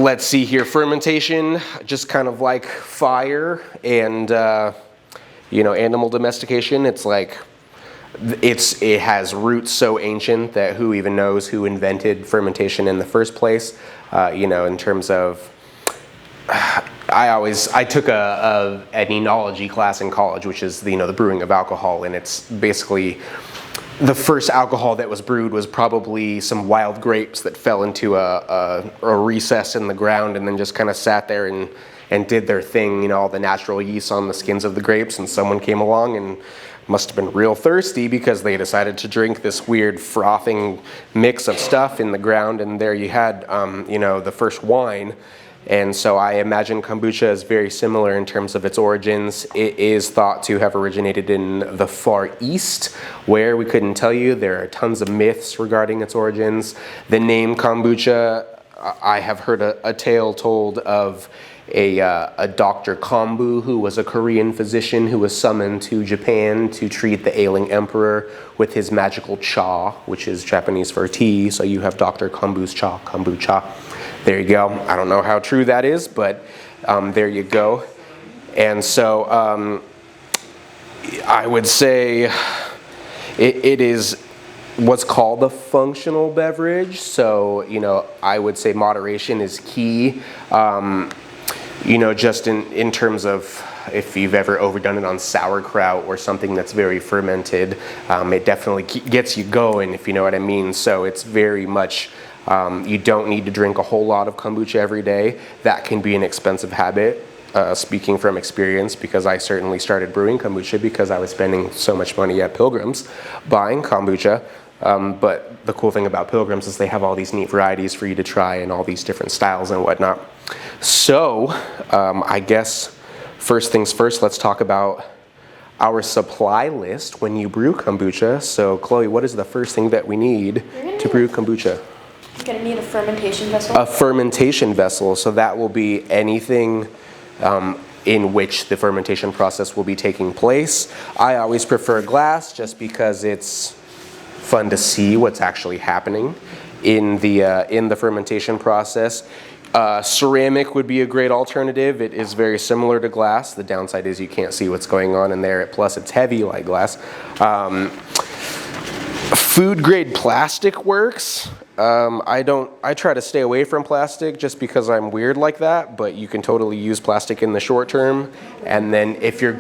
let's see here, fermentation, just kind of like fire and, animal domestication. It's like, it has roots so ancient that who even knows who invented fermentation in the first place, in terms of, I took an enology class in college, which is the brewing of alcohol, and it's basically the first alcohol that was brewed was probably some wild grapes that fell into a recess in the ground and then just kind of sat there and did their thing, all the natural yeast on the skins of the grapes, and someone came along and must have been real thirsty because they decided to drink this weird frothing mix of stuff in the ground, and there you had, the first wine. And so I imagine kombucha is very similar in terms of its origins. It is thought to have originated in the Far East, where we couldn't tell you. There are tons of myths regarding its origins. The name kombucha, I have heard a tale told of a Dr. Kombu, who was a Korean physician who was summoned to Japan to treat the ailing emperor with his magical cha, which is Japanese for tea. So you have Dr. Kombu's cha, kombucha. There you go. I don't know how true that is, but there you go. And so I would say it is what's called a functional beverage. So, I would say moderation is key. Just in terms of if you've ever overdone it on sauerkraut or something that's very fermented, it definitely gets you going, if you know what I mean. So it's very much, you don't need to drink a whole lot of kombucha every day. That can be an expensive habit, speaking from experience, because I certainly started brewing kombucha because I was spending so much money at Pilgrim's buying kombucha. But the cool thing about Pilgrim's is they have all these neat varieties for you to try and all these different styles and whatnot. So I guess first things first, let's talk about our supply list when you brew kombucha. So Chloe, what is the first thing that we need to brew kombucha? You're going to need a fermentation vessel. A fermentation vessel. So that will be anything in which the fermentation process will be taking place. I always prefer glass just because it's fun to see what's actually happening in the fermentation process. Ceramic would be a great alternative. It is very similar to glass. The downside is you can't see what's going on in there. Plus, it's heavy like glass. Food grade plastic works. I try to stay away from plastic just because I'm weird like that. But you can totally use plastic in the short term. And then if you're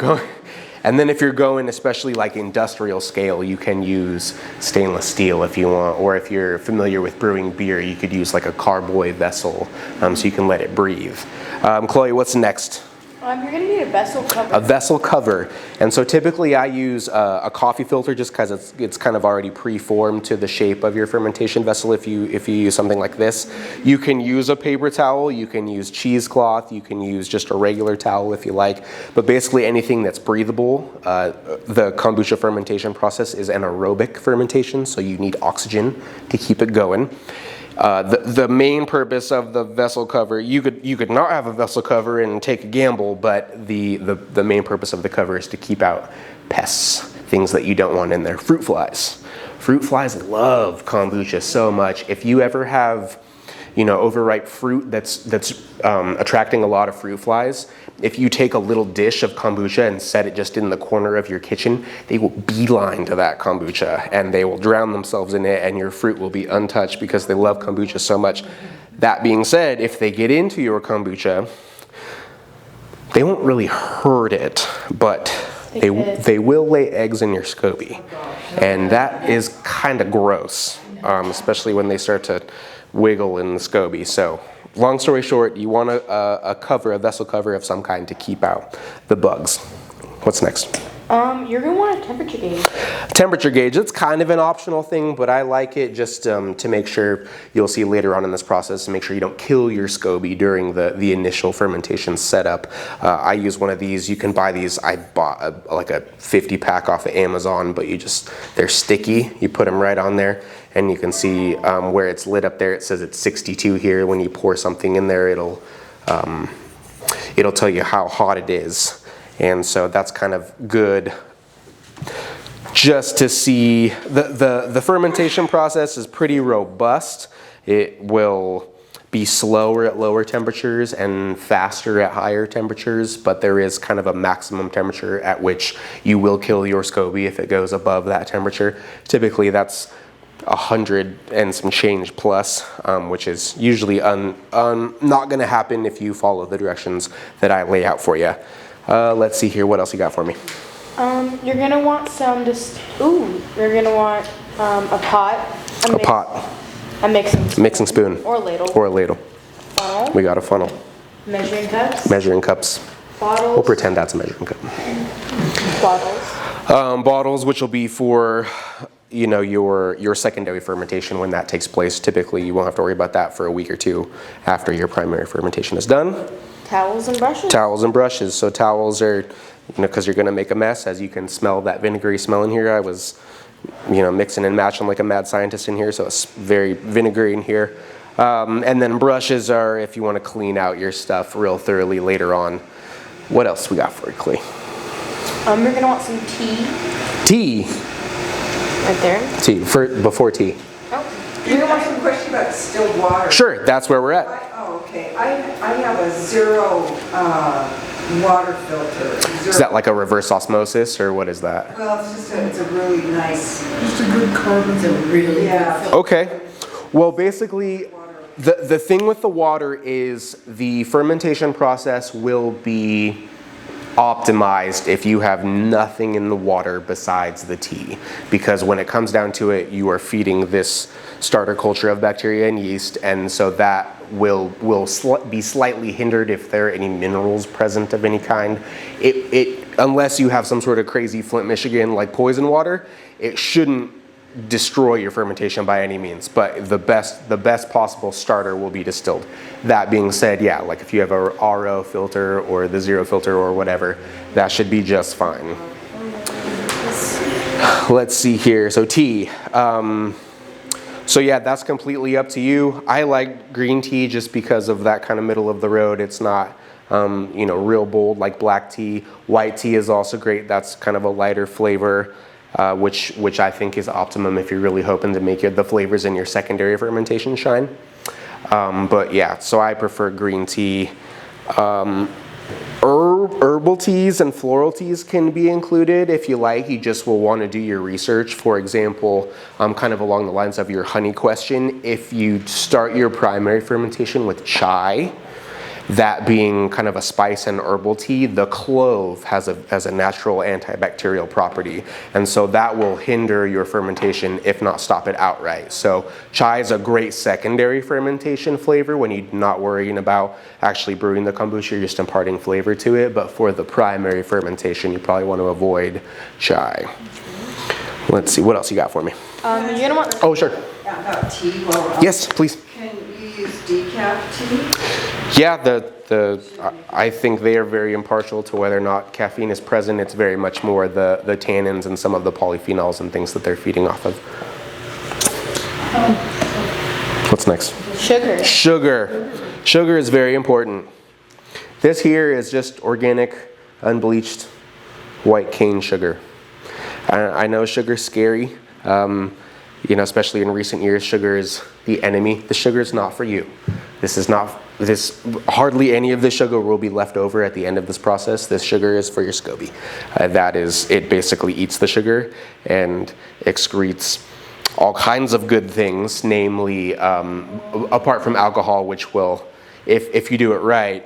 going, especially like industrial scale, you can use stainless steel if you want, or if you're familiar with brewing beer, you could use like a carboy vessel, so you can let it breathe. Chloe, what's next? You're going to need a vessel cover. A vessel cover. And so typically I use a coffee filter just because it's kind of already pre-formed to the shape of your fermentation vessel if you use something like this. You can use a paper towel, you can use cheesecloth, you can use just a regular towel if you like, but basically anything that's breathable. The kombucha fermentation process is anaerobic fermentation, so you need oxygen to keep it going. The main purpose of the vessel cover, you could not have a vessel cover and take a gamble, but the main purpose of the cover is to keep out pests, things that you don't want in there. Fruit flies. Fruit flies love kombucha so much. If you ever have, overripe fruit that's attracting a lot of fruit flies, if you take a little dish of kombucha and set it just in the corner of your kitchen, they will beeline to that kombucha and they will drown themselves in it, and your fruit will be untouched because they love kombucha so much. That being said, if they get into your kombucha, they won't really hurt it, but they will lay eggs in your SCOBY, and that is kind of gross, especially when they start to wiggle in the SCOBY. So long story short, you want a vessel cover of some kind to keep out the bugs. What's next? You're going to want a temperature gauge. Temperature gauge, it's kind of an optional thing, but I like it just to make sure, you'll see later on in this process, to make sure you don't kill your SCOBY during the initial fermentation setup. I use one of these. You can buy these. I bought like a 50 pack off of Amazon, but they're sticky. You put them right on there, and you can see where it's lit up there. It says it's 62 here. When you pour something in there, it'll tell you how hot it is. And so that's kind of good just to see. The fermentation process is pretty robust. It will be slower at lower temperatures and faster at higher temperatures, but there is kind of a maximum temperature at which you will kill your SCOBY if it goes above that temperature. Typically that's 100 and some change plus, which is usually not going to happen if you follow the directions that I lay out for you. Let's see here, what else you got for me? You're gonna want you're gonna want a pot. A mixing spoon. Or a ladle. Funnel. We got a funnel. Measuring cups. Bottles. We'll pretend that's a measuring cup. Bottles, which will be for, you know, your secondary fermentation when that takes place. Typically, you won't have to worry about that for a week or two after your primary fermentation is done. Towels and brushes. Towels and brushes. So towels are, you know, because you're going to make a mess. As you can smell that vinegary smell in here, I was, you know, mixing and matching like a mad scientist in here, so it's very vinegary in here. And then brushes are if you want to clean out your stuff real thoroughly later on. What else we got for you, Clay? You're going to want some tea. Tea? Right there. Tea, before tea. Oh. You have some question about distilled water? Sure, that's where we're at. Okay. I have a zero water filter. Is that like a reverse osmosis, or what is that? Well, it's a really nice. Just a good carbon. It's a really good. Okay. Well, basically, the thing with the water is the fermentation process will be optimized if you have nothing in the water besides the tea, because when it comes down to it, you are feeding this starter culture of bacteria and yeast, and so that will be slightly hindered if there are any minerals present of any kind. Unless you have some sort of crazy Flint, Michigan like poison water, it shouldn't destroy your fermentation by any means, but the best possible starter will be distilled. That being said, yeah, like if you have a RO filter or the zero filter or whatever, that should be just fine. Let's see here, so tea. So yeah, that's completely up to you. I like green tea just because of that kind of middle of the road. It's not you know, real bold like black tea. White tea is also great. That's kind of a lighter flavor. Which I think is optimum if you're really hoping to make the flavors in your secondary fermentation shine. But yeah, so I prefer green tea. Herbal teas and floral teas can be included if you like. You just will want to do your research. For example, kind of along the lines of your honey question, if you start your primary fermentation with chai, that being kind of a spice and herbal tea, the clove has a natural antibacterial property, and so that will hinder your fermentation if not stop it outright. So chai is a great secondary fermentation flavor when you're not worrying about actually brewing the kombucha, you're just imparting flavor to it. But for the primary fermentation, you probably want to avoid chai. Let's see, what else you got for me? You're gonna want. Oh, sure. About tea. Yes, please. Can you use decaf tea? Yeah, I think they are very impartial to whether or not caffeine is present. It's very much more the tannins and some of the polyphenols and things that they're feeding off of. What's next? Sugar. Sugar is very important. This here is just organic, unbleached, white cane sugar. I know sugar's scary. You know, especially in recent years, sugar is the enemy. The sugar is not for you. Hardly any of the sugar will be left over at the end of this process. This sugar is for your SCOBY. It basically eats the sugar and excretes all kinds of good things, namely, apart from alcohol, which will, if you do it right,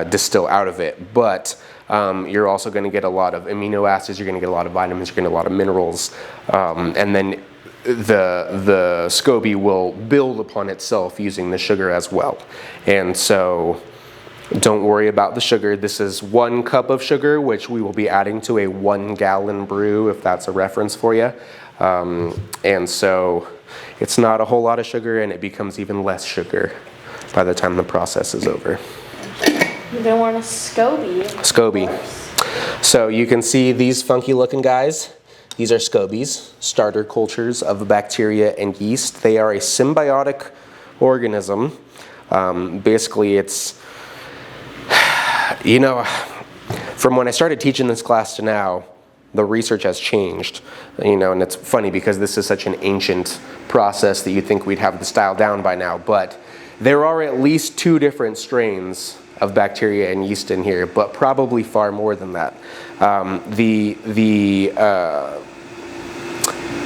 distill out of it. But you're also going to get a lot of amino acids, you're going to get a lot of vitamins, you're going to get a lot of minerals, and then the SCOBY will build upon itself using the sugar as well. And so don't worry about the sugar. This is 1 cup of sugar, which we will be adding to a 1-gallon brew, if that's a reference for you. And so it's not a whole lot of sugar, and it becomes even less sugar by the time the process is over. You're gonna want a SCOBY. SCOBY. So you can see these funky looking guys. These are SCOBYs, starter cultures of bacteria and yeast. They are a symbiotic organism. Basically, it's, you know, from when I started teaching this class to now, the research has changed, you know, and it's funny because this is such an ancient process that you'd think we'd have the style down by now, but There are at least 2 different strains of bacteria and yeast in here, but probably far more than that.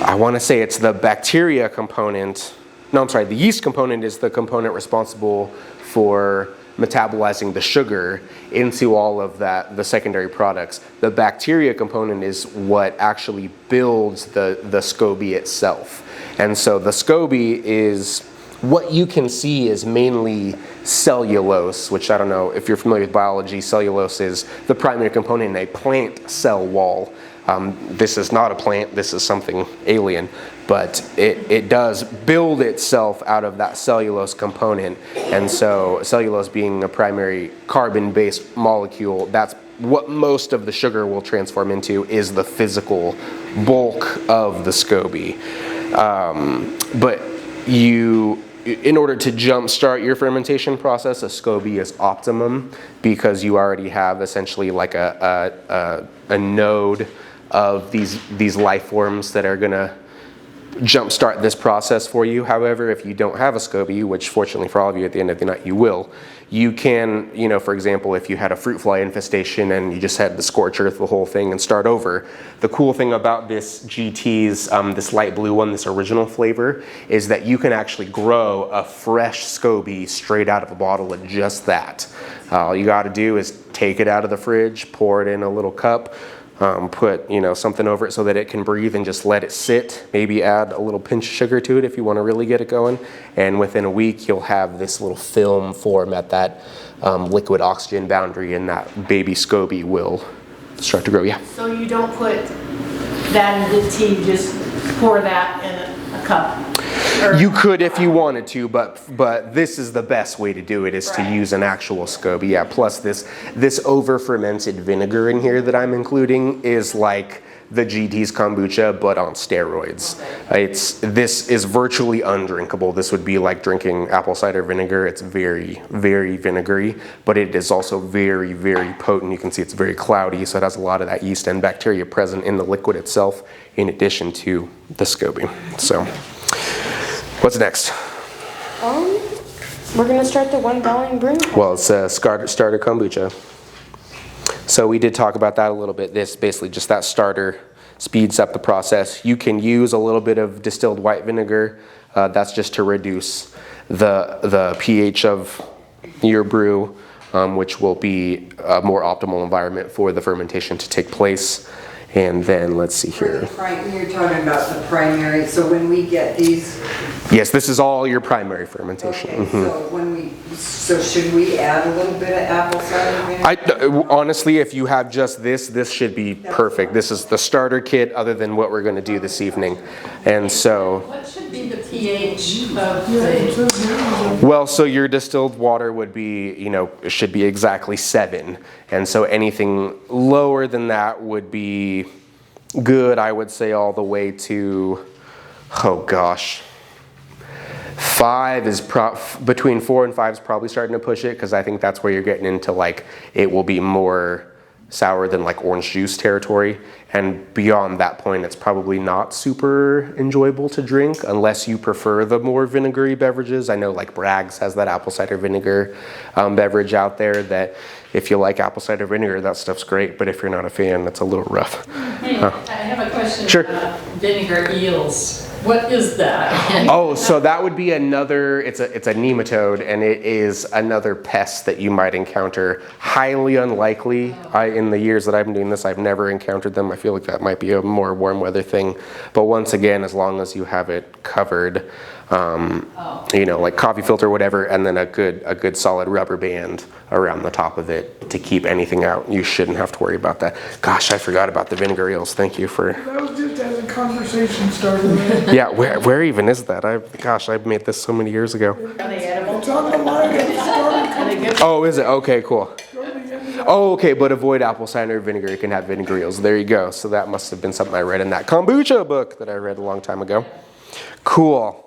I want to say it's the bacteria component. No, I'm sorry, the yeast component is the component responsible for metabolizing the sugar into all of the secondary products. The bacteria component is what actually builds the SCOBY itself. And so the SCOBY is, what you can see is mainly cellulose, which I don't know if you're familiar with biology. Cellulose is the primary component in a plant cell wall. This is not a plant, this is something alien, but it does build itself out of that cellulose component. And so cellulose being a primary carbon-based molecule, that's what most of the sugar will transform into, is the physical bulk of the SCOBY. But in order to jumpstart your fermentation process, a SCOBY is optimum because you already have essentially like a node of these life forms that are going to jumpstart this process for you. However, if you don't have a SCOBY, which fortunately for all of you at the end of the night you will, you can, for example, if you had a fruit fly infestation and you just had to scorch earth the whole thing and start over, the cool thing about this GT's, this light blue one, this original flavor, is that you can actually grow a fresh SCOBY straight out of a bottle of just that. All you got to do is take it out of the fridge, pour it in a little cup, put something over it so that it can breathe, and just let it sit. Maybe add a little pinch of sugar to it if you want to really get it going. And within a week, you'll have this little film form at that liquid oxygen boundary, and that baby SCOBY will start to grow. Yeah. So you don't put that in the tea, just pour that in a cup? You could if you wanted to, but this is the best way to do it, is to use an actual SCOBY. Yeah. Plus this over fermented vinegar in here that I'm including is like the GT's kombucha, but on steroids. This is virtually undrinkable. This would be like drinking apple cider vinegar. It's very, very vinegary, but it is also very, very potent. You can see it's very cloudy, so it has a lot of that yeast and bacteria present in the liquid itself, in addition to the SCOBY. So. What's next? We're gonna start the 1 gallon brewing process. Well, it's a starter kombucha. So we did talk about that a little bit. This basically just that starter speeds up the process. You can use a little bit of distilled white vinegar. That's just to reduce the pH of your brew, which will be a more optimal environment for the fermentation to take place. And then let's see here. You're talking about the primary, so when we get these. Yes, this is all your primary fermentation. Okay, so should we add a little bit of apple cider vinegar? Honestly, if you have just this should be perfect. This is the starter kit other than what we're going to do this evening. And so. What should be the pH of the? Well, so your distilled water would be, it should be exactly 7. And so anything lower than that would be good, I would say, all the way to, oh gosh, 5 is between 4 and 5 is probably starting to push it, because I think that's where you're getting into like it will be more sour than like orange juice territory. And beyond that point, it's probably not super enjoyable to drink unless you prefer the more vinegary beverages. I know like Bragg's has that apple cider vinegar beverage out there that if you like apple cider vinegar, that stuff's great. But if you're not a fan, it's a little rough. Hey, I have a question Sure. about vinegar eels. What is that? Oh, so that would be another, it's a nematode, and it is another pest that you might encounter. Highly unlikely. In the years that I've been doing this, I've never encountered them. I feel like that might be a more warm weather thing. But once again, as long as you have it covered, like coffee filter, whatever, and then a good solid rubber band around the top of it to keep anything out, you shouldn't have to worry about that. Gosh, I forgot about the vinegar eels. Thank you for. That was just as a conversation starter. Yeah, where even is that? I made this so many years ago. Are they edible? It's on the line at the starter. Are they good? Oh, is it? Okay, cool. Oh, okay, but avoid apple cider vinegar. You can have vinegar eels. There you go. So that must have been something I read in that kombucha book that I read a long time ago. Cool.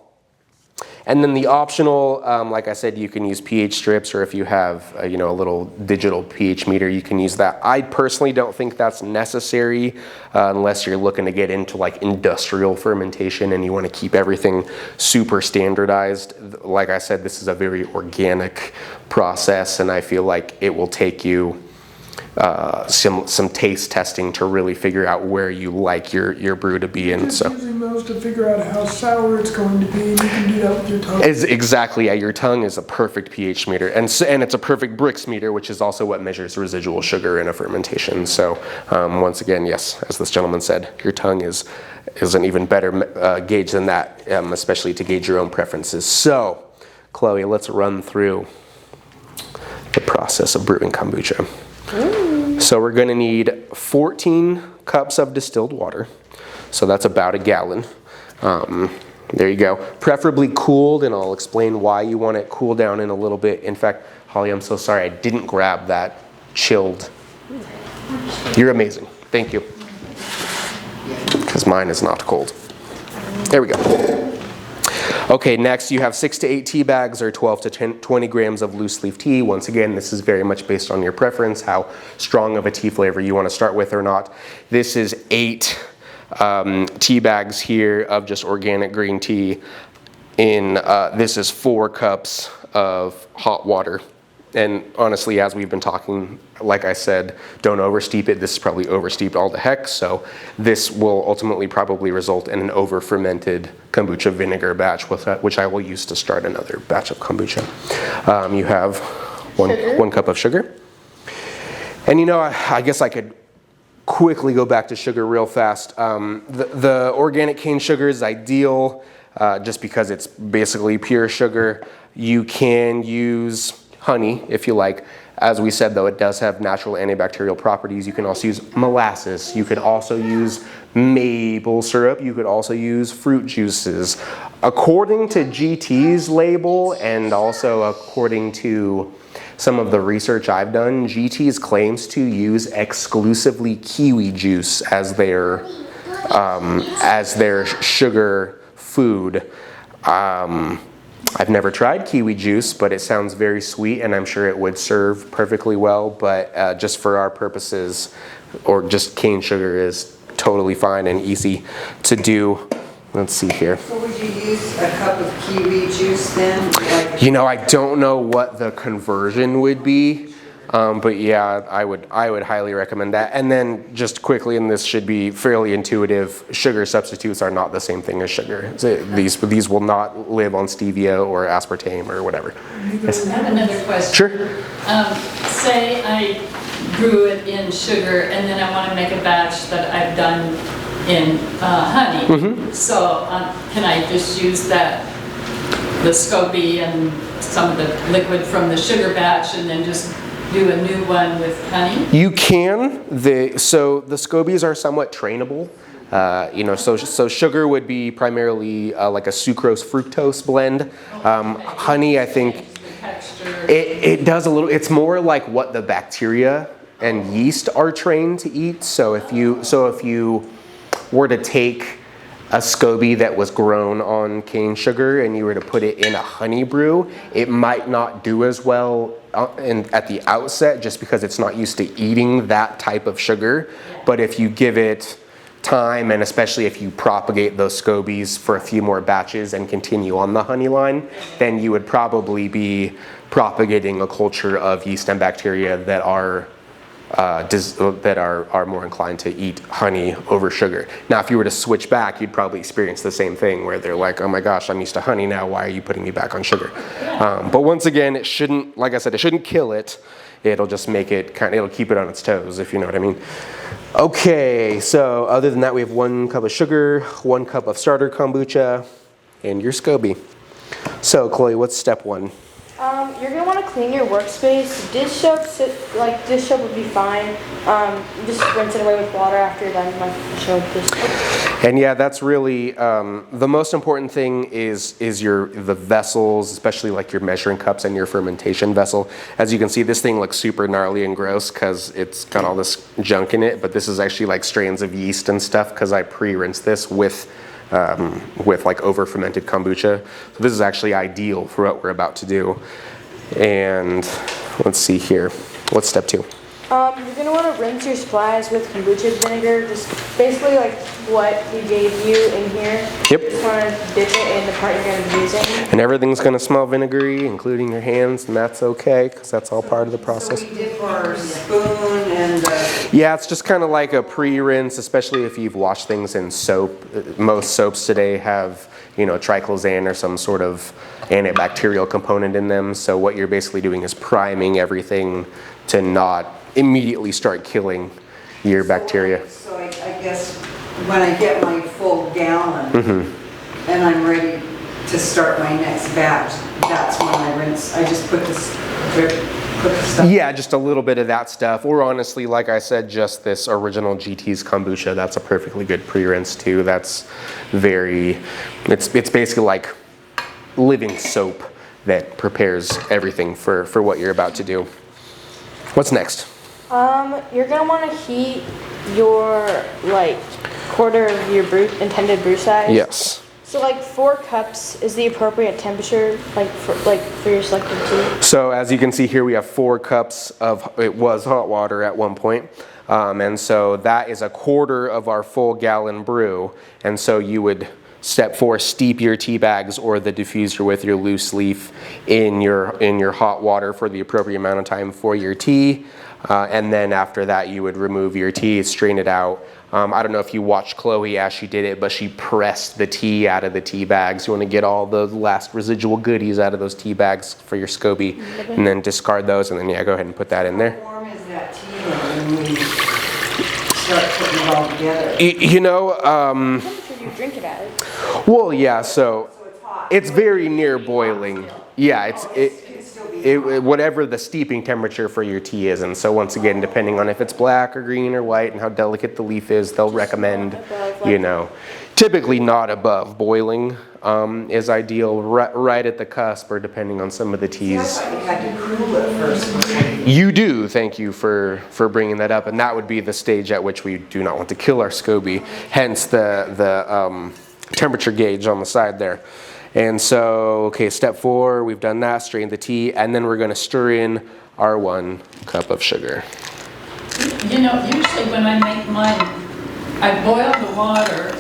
And then the optional, like I said, you can use pH strips, or if you have a little digital pH meter, you can use that. I personally don't think that's necessary unless you're looking to get into like industrial fermentation and you want to keep everything super standardized. Like I said, this is a very organic process, and I feel like it will take you some taste testing to really figure out where you like your brew to be in. Just using those to figure out how sour it's going to be, and you can do that with your tongue. Exactly, yeah. Your tongue is a perfect pH meter, and it's a perfect Brix meter, which is also what measures residual sugar in a fermentation. So once again, yes, as this gentleman said, your tongue is an even better gauge than that, especially to gauge your own preferences. So, Chloe, let's run through the process of brewing kombucha. So we're going to need 14 cups of distilled water. So that's about a gallon. There you go. Preferably cooled, and I'll explain why you want it cooled down in a little bit. In fact, Holly, I'm so sorry I didn't grab that chilled. You're amazing. Thank you. Because mine is not cold. There we go. Okay, next you have 6 to 8 tea bags or 12 to 20 grams of loose leaf tea. Once again, this is very much based on your preference, how strong of a tea flavor you want to start with or not. This is 8 tea bags here of just organic green tea. This is 4 cups of hot water. And honestly, as we've been talking, like I said, don't oversteep it. This is probably oversteeped all the heck, so this will ultimately probably result in an over-fermented kombucha vinegar batch, which I will use to start another batch of kombucha. You have one cup of sugar. And I guess I could quickly go back to sugar real fast. The organic cane sugar is ideal just because it's basically pure sugar. You can use honey, if you like. As we said, though, it does have natural antibacterial properties. You can also use molasses. You could also use maple syrup. You could also use fruit juices. According to GT's label, and also according to some of the research I've done, GT's claims to use exclusively kiwi juice as their sugar food. I've never tried kiwi juice, but it sounds very sweet, and I'm sure it would serve perfectly well, but just for our purposes, or just cane sugar is totally fine and easy to do. Let's see here. So would you use a cup of kiwi juice then? I don't know what the conversion would be, but yeah, I would highly recommend that. And then just quickly, and this should be fairly intuitive, sugar substitutes are not the same thing as sugar. These will not live on stevia or aspartame or whatever. Yes. I have another question. Sure. Say I brew it in sugar and then I want to make a batch that I've done in honey. Mm-hmm. So can I just use the SCOBY and some of the liquid from the sugar batch and then just do a new one with honey? You can. So the SCOBYs are somewhat trainable. So sugar would be primarily like a sucrose fructose blend. Honey, I think it does a little. It's more like what the bacteria and yeast are trained to eat. So if you were to take a SCOBY that was grown on cane sugar and you were to put it in a honey brew, it might not do as well at the outset just because it's not used to eating that type of sugar. But if you give it time, and especially if you propagate those SCOBYs for a few more batches and continue on the honey line, then you would probably be propagating a culture of yeast and bacteria that are more inclined to eat honey over sugar. Now, if you were to switch back, you'd probably experience the same thing where they're like, oh my gosh, I'm used to honey now, why are you putting me back on sugar? But once again, it shouldn't, like I said, it shouldn't kill it. It'll just make it it'll keep it on its toes, if you know what I mean. Okay, so other than that, we have 1 cup of sugar, 1 cup of starter kombucha, and your SCOBY. So, Chloe, what's step 1? You're gonna want to clean your workspace. Dish soap would be fine. Just rinse it away with water after you're done, dish soap. And yeah, that's really the most important thing is the vessels, especially like your measuring cups and your fermentation vessel. As you can see, this thing looks super gnarly and gross because it's got all this junk in it, but this is actually like strains of yeast and stuff because I pre-rinsed this with with like over fermented kombucha. So this is actually ideal for what we're about to do. And let's see here. What's step 2? You're gonna want to rinse your supplies with kombucha vinegar, just basically like what we gave you in here. Yep. Just want to dip it in the part you're gonna be using. And everything's gonna smell vinegary, including your hands, and that's okay, because that's all part of the process. So we dip our spoon and Yeah, it's just kind of like a pre-rinse, especially if you've washed things in soap. Most soaps today have, you know, triclosan or some sort of antibacterial component in them. So what you're basically doing is priming everything to not immediately start killing your bacteria. So I guess when I get my full gallon and I'm ready to start my next batch, that's when I rinse. I just put the stuff. Yeah, just a little bit of that stuff. Or honestly, like I said, just this original GT's kombucha. That's a perfectly good pre-rinse too. That's it's basically like living soap that prepares everything for what you're about to do. What's next? You're gonna want to heat your like quarter of your intended brew size. Yes. So like 4 cups is the appropriate temperature, for your selected tea. So as you can see here, we have 4 cups of, it was hot water at one point. And so that is a quarter of our full gallon brew. And so you would, step 4, steep your tea bags or the diffuser with your loose leaf in your hot water for the appropriate amount of time for your tea. And then after that, you would remove your tea, strain it out. I don't know if you watched Chloe as she did it, but she pressed the tea out of the tea bags. You want to get all the last residual goodies out of those tea bags for your SCOBY, and then discard those, and then yeah, go ahead and put that in there. How warm is that tea when we start putting it all together? You know, Temperature you drink it at. well, yeah, so it's very near boiling. Yeah, whatever the steeping temperature for your tea is. And so once again, depending on if it's black or green or white and how delicate the leaf is, they'll recommend, you know, typically not above boiling is ideal, right at the cusp or depending on some of the teas. I thought you had to cool it first. You do, thank you for bringing that up, and that would be the stage at which we do not want to kill our SCOBY, hence the temperature gauge on the side there. And so, okay, step 4, we've done that, strain the tea, and then we're going to stir in our 1 cup of sugar. You know, usually when I make mine, I boil the water,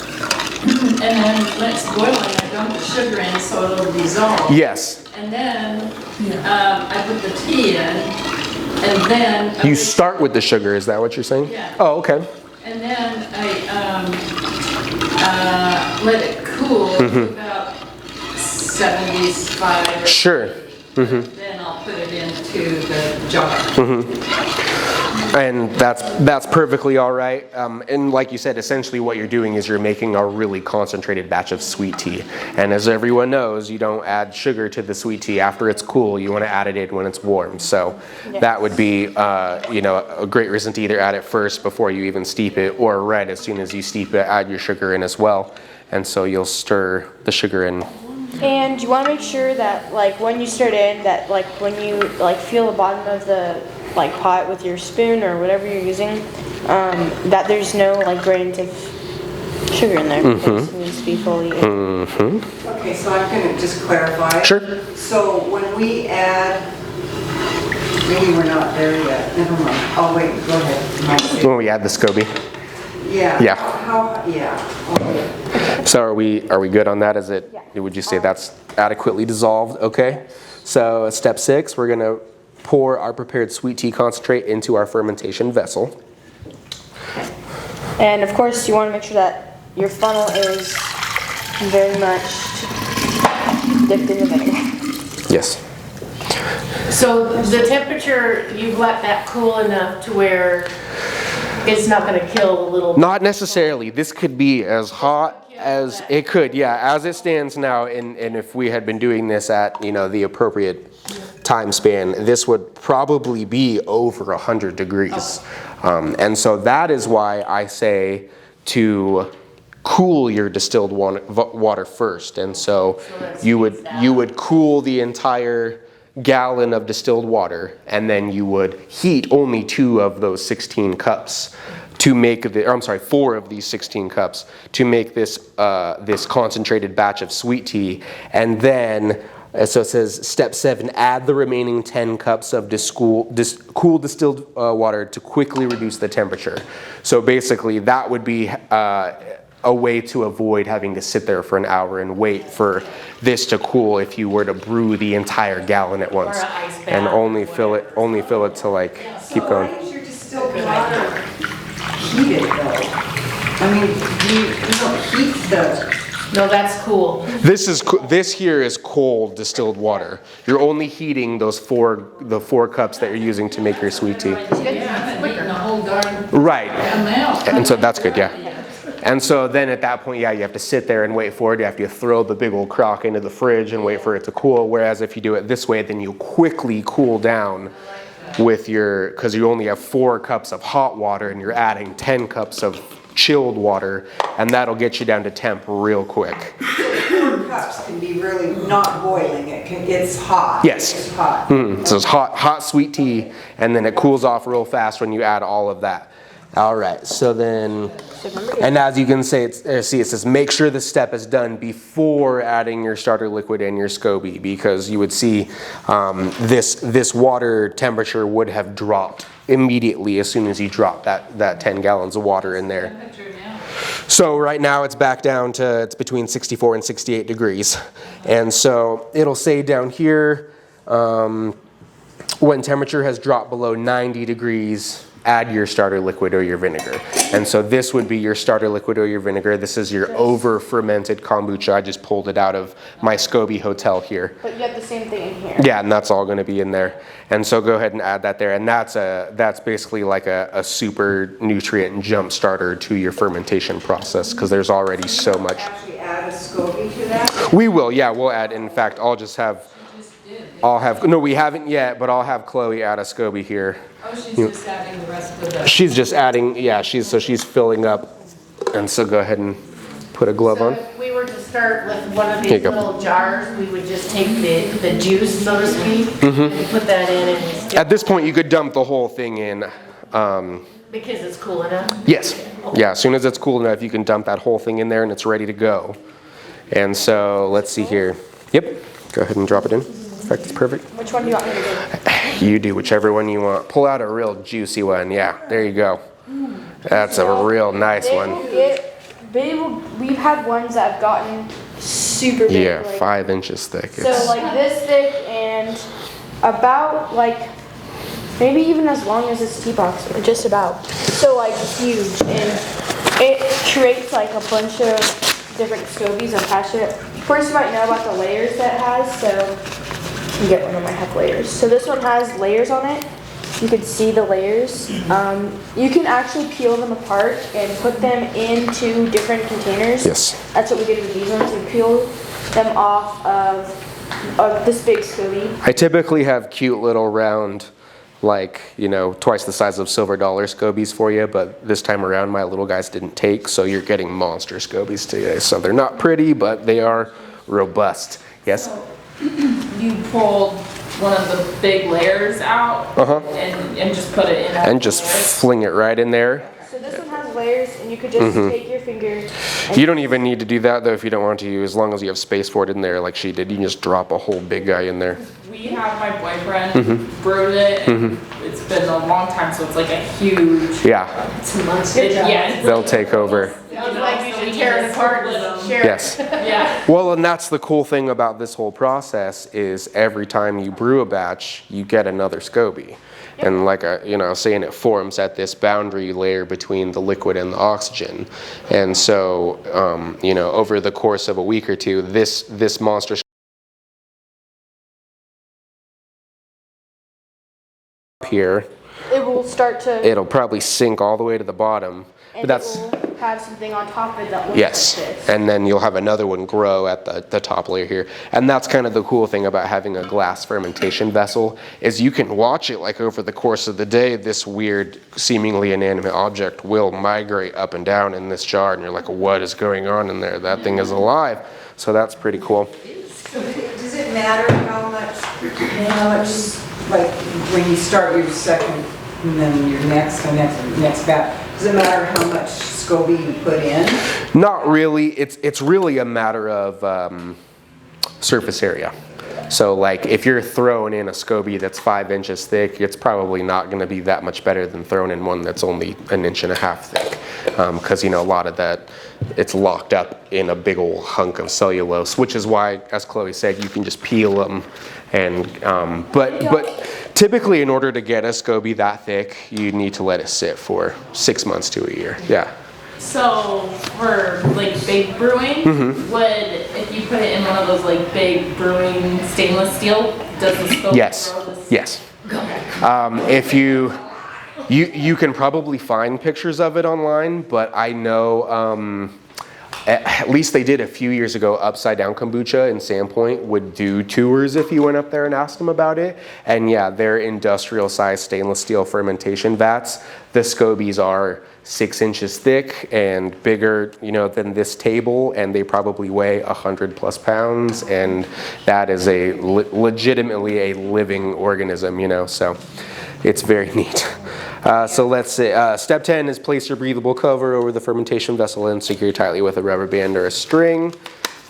and then when it's boiling, I dump the sugar in so it'll dissolve. Yes. And then I put the tea in, and then... You start with the sugar, is that what you're saying? Yeah. Oh, okay. And then I let it cool to about 75. Sure. Then I'll put it into the jar. And that's perfectly all right. And like you said, essentially what you're doing is you're making a really concentrated batch of sweet tea. And as everyone knows, you don't add sugar to the sweet tea after it's cool. You want to add it in when it's warm. So that would be, you know, a great reason to either add it first before you even steep it, or right as soon as you steep it, add your sugar in as well. And so you'll stir the sugar in. And you want to make sure that like when you stir it in, that like when you like feel the bottom of the like pot with your spoon or whatever you're using, that there's no like grains of sugar in there. It needs to be fully in. Okay, so I'm going to just clarify. Sure. So when we add, maybe we're not there yet. Never mind. Oh wait, go ahead. When we add the SCOBY. Yeah. Yeah. Yeah. Okay. So are we good on that? Is it? Would you say that's adequately dissolved? Okay. So step 6, we're gonna pour our prepared sweet tea concentrate into our fermentation vessel. And of course, you want to make sure that your funnel is very much dipped in the vinegar. Yes. So the temperature, you've let that cool enough to where it's not going to kill the little... Not necessarily. This could be as hot as it could. Yeah, as it stands now, and if we had been doing this at, you know, the appropriate time span, this would probably be over 100 degrees. And so that is why I say to cool your distilled water first. And so you would cool the entire gallon of distilled water, and then you would heat only 2 of those 16 cups to make the, or I'm sorry, 4 of these 16 cups to make this this concentrated batch of sweet tea. And then, so it says step 7, add the remaining 10 cups of cool distilled water to quickly reduce the temperature. So basically that would be a way to avoid having to sit there for an hour and wait for this to cool if you were to brew the entire gallon at once. Or an ice bath And or only fill it to like keep So going. why is your distilled water heated though? I mean, you don't heat the, No, that's cool. This here is cold distilled water. You're only heating those the 4 cups that you're using to make your sweet tea. You haven't eaten the whole darn Right. amount. And so that's good, yeah. And so then at that point, yeah, you have to sit there and wait for it. You have to throw the big old crock into the fridge and wait for it to cool. Whereas if you do it this way, then you quickly cool down with because you only have 4 cups of hot water and you're adding 10 cups of chilled water, and that'll get you down to temp real quick. 4 cups can be really not boiling, it's hot. Yes. It's hot. So it's hot sweet tea, and then it cools off real fast when you add all of that. All right, so then, and as you can see, it says make sure this step is done before adding your starter liquid and your SCOBY, because you would see this water temperature would have dropped immediately as soon as you drop that 10 gallons of water in there. So right now it's back down to, it's between 64 and 68 degrees. And so it'll say down here, when temperature has dropped below 90 degrees, add your starter liquid or your vinegar. And so this would be your starter liquid or your vinegar. This is your over fermented kombucha. I just pulled it out of my SCOBY hotel here. But you have the same thing in here. Yeah, and that's all going to be in there. And so go ahead and add that there. And that's basically like a super nutrient jump starter to your fermentation process, because there's already so much. Actually add a SCOBY to that? We will, yeah, we'll add. In fact, no, we haven't yet, but I'll have Chloe add a SCOBY here. Oh, she's just adding the rest of the. She's just adding, yeah, she's filling up. And so go ahead and put a glove So on. if we were to start with one of Here you these go. little jars, we would just take the juice, so to speak, Mm-hmm. and put that in and At this point, you could dump the whole thing in. because it's cool enough. Yes. Yeah, as soon as it's cool enough, you can dump that whole thing in there and it's ready to go. And so let's see here. Yep. Go ahead and drop it in. In fact, it's perfect. Which one do you want me to do? You do whichever one you want. Pull out a real juicy one. Yeah, there you go. That's a real nice They one. will we've had ones that have gotten super big. Yeah, like, 5 inches thick. So It's, like this thick and about like maybe even as long as this tea box, or just about. So like huge, and it creates like a bunch of different SCOBYs attached to it. First, you might know about the layers that it has, so you get one that might have layers. So this one has layers on it. You can see the layers. You can actually peel them apart and put them into different containers. Yes. That's what we did with these ones. We peeled them off of this big SCOBY. I typically have cute little round, like, twice the size of silver dollar SCOBYs for you, but this time around my little guys didn't take, so you're getting monster SCOBYs today. So they're not pretty, but they are robust. Yes? You pulled one of the big layers out and just put it in. And just fling it right in there. So this one has layers, and you could just take your finger. And You don't even need to do that though if you don't want to, as long as you have space for it in there like she did. You can just drop a whole big guy in there. We have my boyfriend brewed it. And it's been a long time, so it's like a huge. Yeah, It's a monster. Yeah. they'll take over. Sounds like you should tear it apart and share it. Yes. Yeah. Well, and that's the cool thing about this whole process is every time you brew a batch, you get another SCOBY. And like saying it forms at this boundary layer between the liquid and the oxygen. And so, over the course of a week or two, this monster here, it will start to. it'll probably sink all the way to the bottom. And But that's, it will have something on top of it that looks yes, like this. and then you'll have another one grow at the top layer here. And that's kind of the cool thing about having a glass fermentation vessel, is you can watch it like over the course of the day, this weird, seemingly inanimate object will migrate up and down in this jar, and you're like, what is going on in there? That thing is alive. So that's pretty cool. Does it matter how much, like, when you start your second, and then your next batch, Does it matter how much SCOBY you put in? Not really. It's really a matter of surface area. So like if you're throwing in a SCOBY that's 5 inches thick, it's probably not going to be that much better than throwing in one that's only 1.5 inches thick. Because, you know, a lot of that, it's locked up in a big old hunk of cellulose, which is why, as Chloe said, you can just peel them. And, but typically in order to get a SCOBY that thick, you need to let it sit for 6 months to a year. Yeah. So for like big brewing, would, if you put it in one of those like big brewing stainless steel, does the scope Yes. grow this? Yes. Okay. If you can probably find pictures of it online, but I know at least they did a few years ago. Upside Down Kombucha in Sandpoint would do tours if you went up there and asked them about it. And yeah, they're industrial size stainless steel fermentation vats. The SCOBYs are 6 inches thick and bigger, you know, than this table, and they probably weigh 100+ pounds, and that is a legitimately a living organism, you know, so it's very neat. So let's say step 10 is place your breathable cover over the fermentation vessel and secure tightly with a rubber band or a string.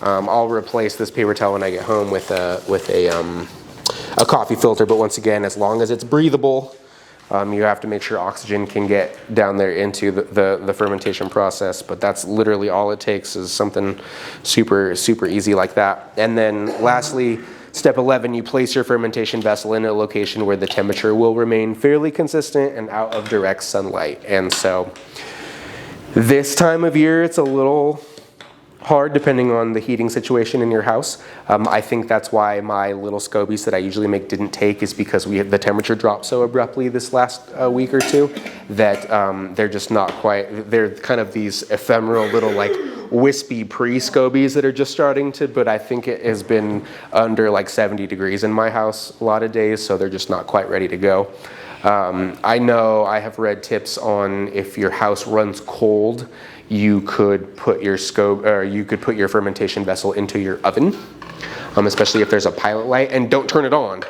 I'll replace this paper towel when I get home with a coffee filter, but once again, as long as it's breathable, you have to make sure oxygen can get down there into the fermentation process, but that's literally all it takes, is something super easy like that. And then lastly, step 11, you place your fermentation vessel in a location where the temperature will remain fairly consistent and out of direct sunlight. And so this time of year, it's a little hard depending on the heating situation in your house. I think that's why my little SCOBYs that I usually make didn't take, is because the temperature dropped so abruptly this last week or two that they're just not quite, they're kind of these ephemeral little like wispy pre-SCOBYs that are just starting to, but I think it has been under like 70 degrees in my house a lot of days, so they're just not quite ready to go. I know I have read tips on if your house runs cold, you could put your fermentation vessel into your oven, especially if there's a pilot light, and don't turn it on.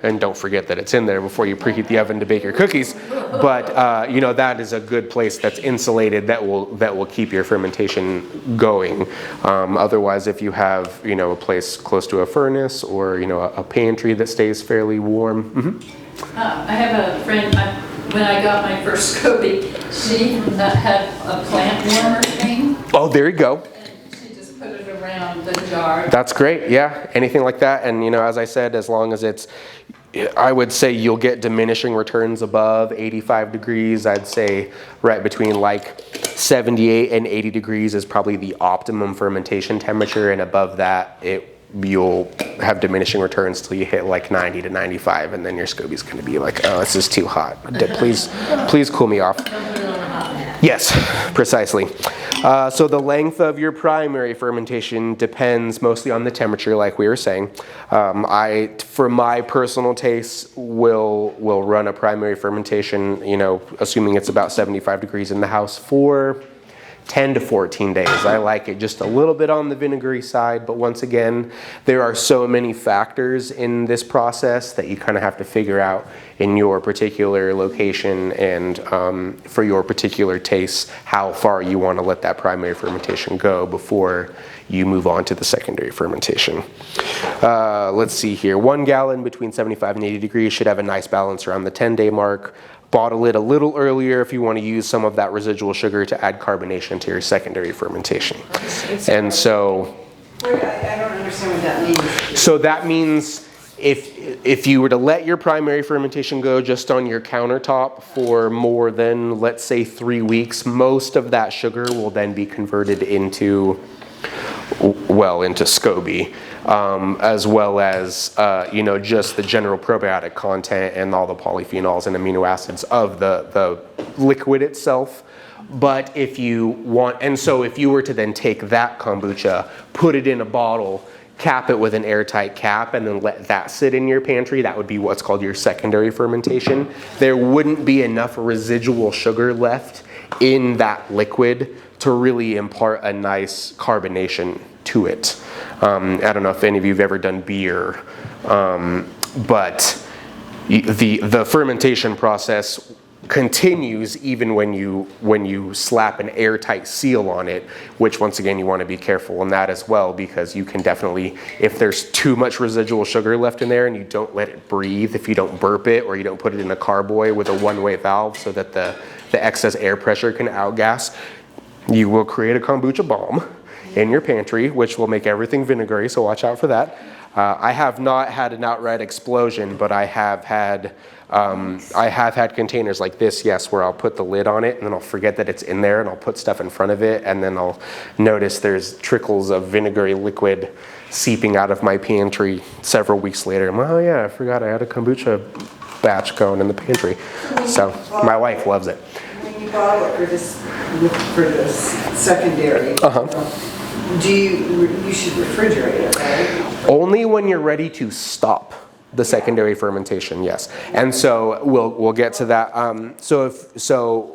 And don't forget that it's in there before you preheat the oven to bake your cookies. But you know, that is a good place that's insulated that will keep your fermentation going. Otherwise, if you have, you know, a place close to a furnace or, you know, a pantry that stays fairly warm. I have a friend, when I got my first SCOBY, she had a plant warmer thing. Oh, there you go. And she just put it around the jar. That's great, yeah, anything like that. And you know, as I said, as long as it's, I would say you'll get diminishing returns above 85 degrees. I'd say right between like 78 and 80 degrees is probably the optimum fermentation temperature, and above that, you'll have diminishing returns till you hit like 90 to 95, and then your SCOBY's going to be like, oh, this is too hot. Please cool me off. Yes, precisely. So the length of your primary fermentation depends mostly on the temperature, like we were saying. For my personal taste, will run a primary fermentation, you know, assuming it's about 75 degrees in the house, for 10 to 14 days. I like it just a little bit on the vinegary side, but once again, there are so many factors in this process that you kind of have to figure out in your particular location and for your particular tastes, how far you want to let that primary fermentation go before you move on to the secondary fermentation. Let's see here. 1 gallon between 75 and 80 degrees should have a nice balance around the 10-day mark. Bottle it a little earlier if you want to use some of that residual sugar to add carbonation to your secondary fermentation. And so, I don't understand what that means. So that means if you were to let your primary fermentation go just on your countertop for more than, let's say, 3 weeks, most of that sugar will then be converted into SCOBY, as well as you know, just the general probiotic content and all the polyphenols and amino acids of the liquid itself. But if you want, and so if you were to then take that kombucha, put it in a bottle, cap it with an airtight cap, and then let that sit in your pantry, that would be what's called your secondary fermentation. There wouldn't be enough residual sugar left in that liquid to really impart a nice carbonation to it. I don't know if any of you have ever done beer, but the fermentation process continues even when you slap an airtight seal on it, which once again you want to be careful on that as well, because you can definitely, if there's too much residual sugar left in there and you don't let it breathe, if you don't burp it or you don't put it in a carboy with a one-way valve so that the excess air pressure can outgas, you will create a kombucha bomb in your pantry, which will make everything vinegary, so watch out for that. I have not had an outright explosion, but I have had containers like this, yes, where I'll put the lid on it and then I'll forget that it's in there and I'll put stuff in front of it and then I'll notice there's trickles of vinegary liquid seeping out of my pantry several weeks later. And, oh yeah, I forgot I had a kombucha batch going in the pantry. So my wife loves it. When you bottle it for this secondary, you should refrigerate it, right? Only when you're ready to stop the secondary fermentation, yes. And so we'll get to that. So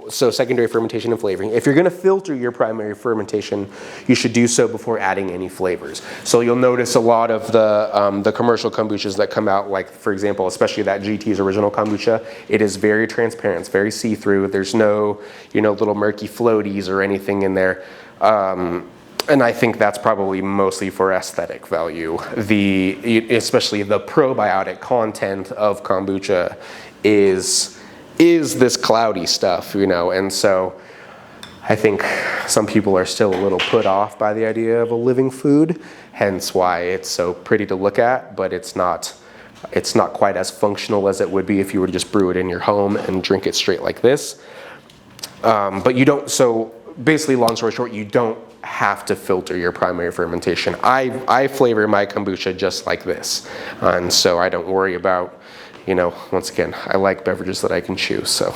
secondary fermentation and flavoring. If you're going to filter your primary fermentation, you should do so before adding any flavors. So you'll notice a lot of the commercial kombuchas that come out, like for example, especially that GT's original kombucha, it is very transparent, it's very see-through. There's no, little murky floaties or anything in there. And I think that's probably mostly for aesthetic value. Especially the probiotic content of kombucha is this cloudy stuff, and so I think some people are still a little put off by the idea of a living food, hence why it's so pretty to look at, but it's not quite as functional as it would be if you were to just brew it in your home and drink it straight like this. But you don't, so basically, long story short, you don't have to filter your primary fermentation. I flavor my kombucha just like this, and so I don't worry about, once again, I like beverages that I can chew, so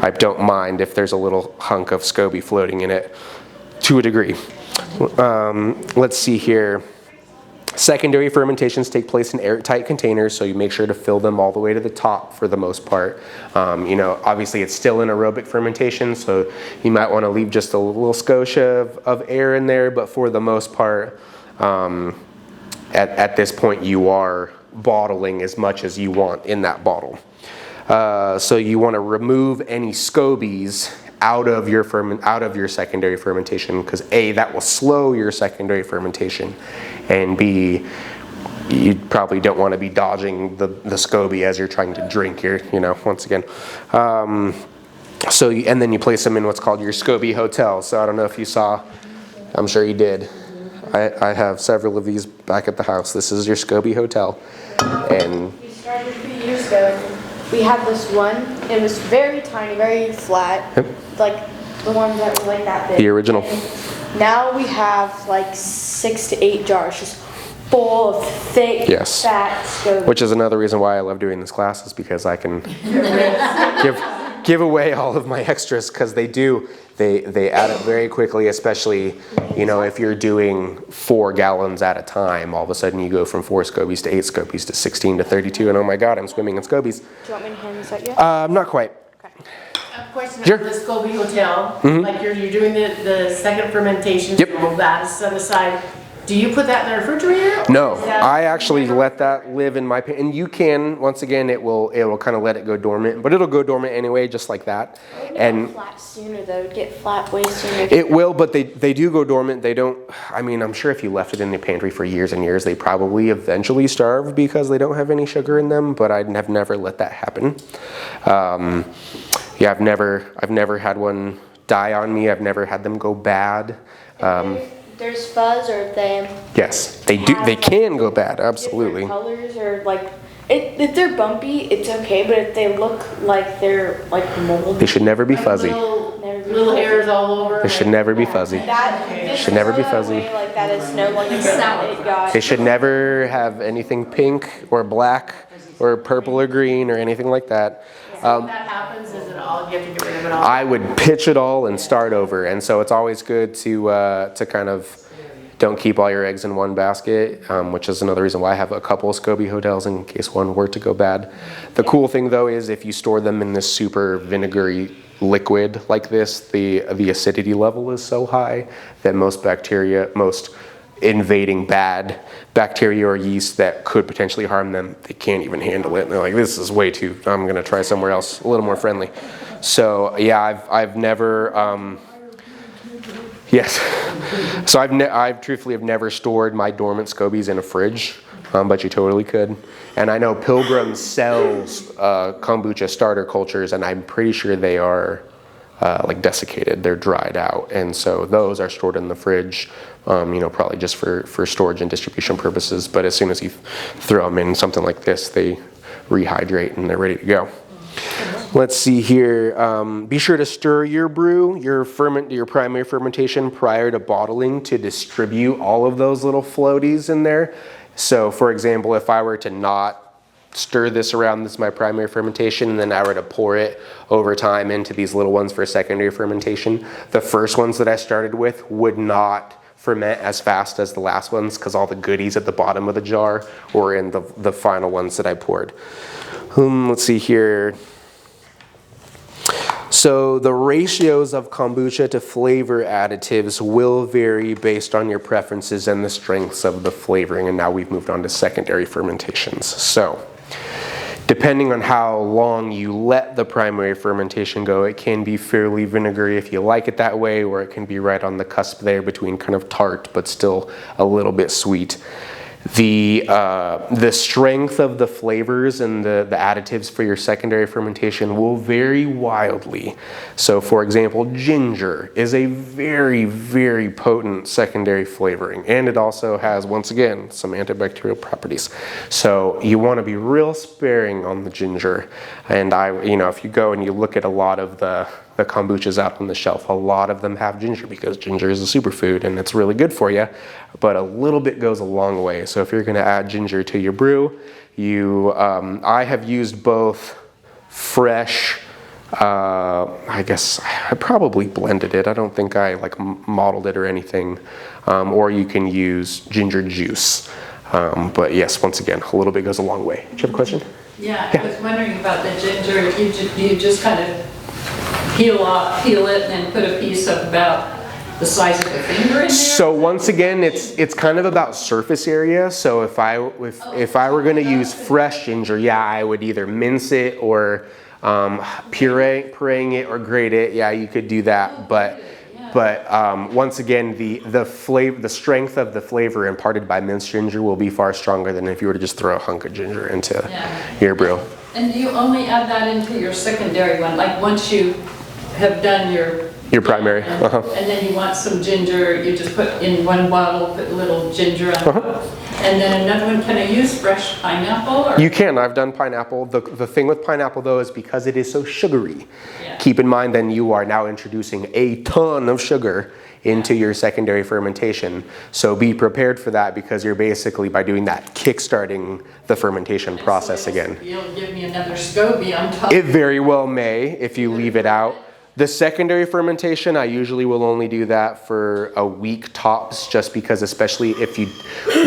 I don't mind if there's a little hunk of SCOBY floating in it, to a degree. Let's see here. Secondary fermentations take place in airtight containers, so you make sure to fill them all the way to the top for the most part. Obviously it's still an aerobic fermentation, so you might want to leave just a little scotia of air in there, but for the most part, at this point you are bottling as much as you want in that bottle. So you want to remove any scobies out of your secondary fermentation, because A, that will slow your secondary fermentation, and B, you probably don't want to be dodging the SCOBY as you're trying to drink your, once again. And then you place them in what's called your SCOBY hotel. So I don't know if you saw, I'm sure you did. I have several of these back at the house. This is your SCOBY hotel. And We started a few years ago, and we had this one. It was very tiny, very flat, like the ones that were like that big. the original. And now we have like 6 to 8 jars just full of thick, Yes. fat SCOBY. Which is another reason why I love doing this class, is because I can give away all of my extras, because they add up very quickly, especially, if you're doing 4 gallons at a time, all of a sudden you go from 4 SCOBYs to 8 SCOBYs to 16 to 32, and oh my God, I'm swimming in SCOBYs. Do you want me to hand this out yet? Not quite. A question Sure. on the SCOBY Hotel, like you're doing the second fermentation, Yep. all that is set aside. Do you put that in the refrigerator? No, Is that- I actually let that live in my and you can, once again, it will kind of let it go dormant, but it'll go dormant anyway, just like that. And Flat sooner though, it'd get flat way sooner. it will, but they do go dormant. They don't, I'm sure if you left it in the pantry for years and years, they probably eventually starve because they don't have any sugar in them, but I have never let that happen. I've never had one die on me. I've never had them go bad. There's fuzz, or if they Yes, they do. They can go bad, absolutely. different colors, or like if they're bumpy, it's okay. But if they look like they're like mold, They should never be fuzzy. Little hairs all over. They should never be fuzzy. that Should never be that fuzzy. way, like that is no longer it got. They should never have anything pink or black or purple or green or anything like that. If that happens, is it all, you have to get rid of it all? I would pitch it all and start over, and so it's always good to kind of don't keep all your eggs in one basket, which is another reason why I have a couple of SCOBY hotels in case one were to go bad. The cool thing though is if you store them in this super vinegary liquid like this, the acidity level is so high that most invading bad bacteria or yeast that could potentially harm them, they can't even handle it. And they're like, this is way too, I'm gonna try somewhere else a little more friendly. So yeah, I've never. Yes. So I've truthfully have never stored my dormant scobies in a fridge, but you totally could. And I know Pilgrim sells kombucha starter cultures, and I'm pretty sure they are like desiccated. They're dried out, and so those are stored in the fridge. Probably just for storage and distribution purposes. But as soon as you throw them in something like this, they rehydrate and they're ready to go. Let's see here. Be sure to stir your brew, your primary fermentation prior to bottling to distribute all of those little floaties in there. So for example, if I were to not stir this around, this is my primary fermentation, and then I were to pour it over time into these little ones for secondary fermentation, the first ones that I started with would not ferment as fast as the last ones because all the goodies at the bottom of the jar were in the final ones that I poured. Let's see here. So the ratios of kombucha to flavor additives will vary based on your preferences and the strengths of the flavoring. And now we've moved on to secondary fermentations. So depending on how long you let the primary fermentation go, it can be fairly vinegary if you like it that way, or it can be right on the cusp there between kind of tart but still a little bit sweet. The strength of the flavors and the additives for your secondary fermentation will vary wildly. So for example, ginger is a very, very potent secondary flavoring, and it also has, once again, some antibacterial properties. So you want to be real sparing on the ginger. And if you go and you look at a lot of the kombuchas out on the shelf, a lot of them have ginger because ginger is a superfood and it's really good for you, but a little bit goes a long way. So if you're going to add ginger to your brew, I have used both fresh, I guess I probably blended it. I don't think I modeled it or anything, or you can use ginger juice. But yes, once again, a little bit goes a long way. Do you have a question? Yeah, I was wondering about the ginger. You just kind of peel it and then put a piece of about the size of a finger in there? So once again, it's kind of about surface area. So if I were going to use fresh ginger, yeah, I would either mince it or pureeing it or grate it. Yeah, you could do that. But once again, the strength of the flavor imparted by minced ginger will be far stronger than if you were to just throw a hunk of ginger into your brew. And do you only add that into your secondary one? Like once you have done your primary, and then you want some ginger, you just put in one bottle, put a little ginger on and then another one. Can I use fresh pineapple? Or? You can. I've done pineapple. The thing with pineapple though is because it is so sugary, keep in mind then you are now introducing a ton of sugar into your secondary fermentation. So be prepared for that because you're basically, by doing that, kickstarting the fermentation process again. You'll give me another SCOBY on top. It very well may if you leave it out. The secondary fermentation, I usually will only do that for a week tops, just because especially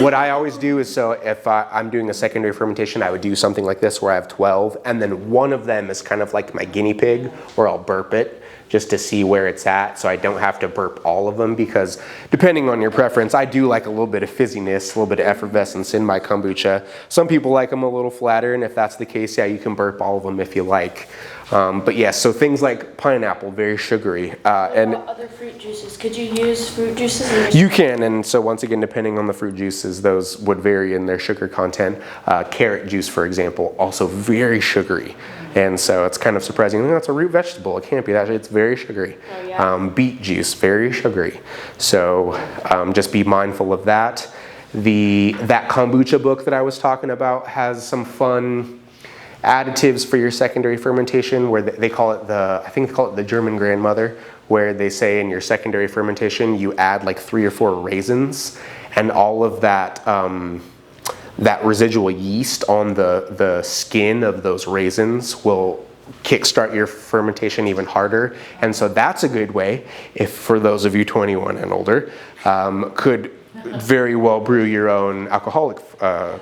what I always do is, so if I'm doing a secondary fermentation, I would do something like this where I have 12, and then one of them is kind of like my guinea pig, where I'll burp it just to see where it's at, so I don't have to burp all of them, because depending on your preference, I do like a little bit of fizziness, a little bit of effervescence in my kombucha. Some people like them a little flatter, and if that's the case, yeah, you can burp all of them if you like. But yes, so things like pineapple, very sugary. And other fruit juices, could you use fruit juices? You can, and so once again, depending on the fruit juices, those would vary in their sugar content. Carrot juice, for example, also very sugary. And so it's kind of surprising. That's a root vegetable. It can't be that. It's very sugary. Oh, yeah. Beet juice, very sugary. So just be mindful of that. That kombucha book that I was talking about has some fun additives for your secondary fermentation, where they call it I think they call it the German grandmother, where they say in your secondary fermentation you add like 3 or 4 raisins, and all of that that residual yeast on the skin of those raisins will kickstart your fermentation even harder. And so that's a good way, if for those of you 21 and older, could very well brew your own alcoholic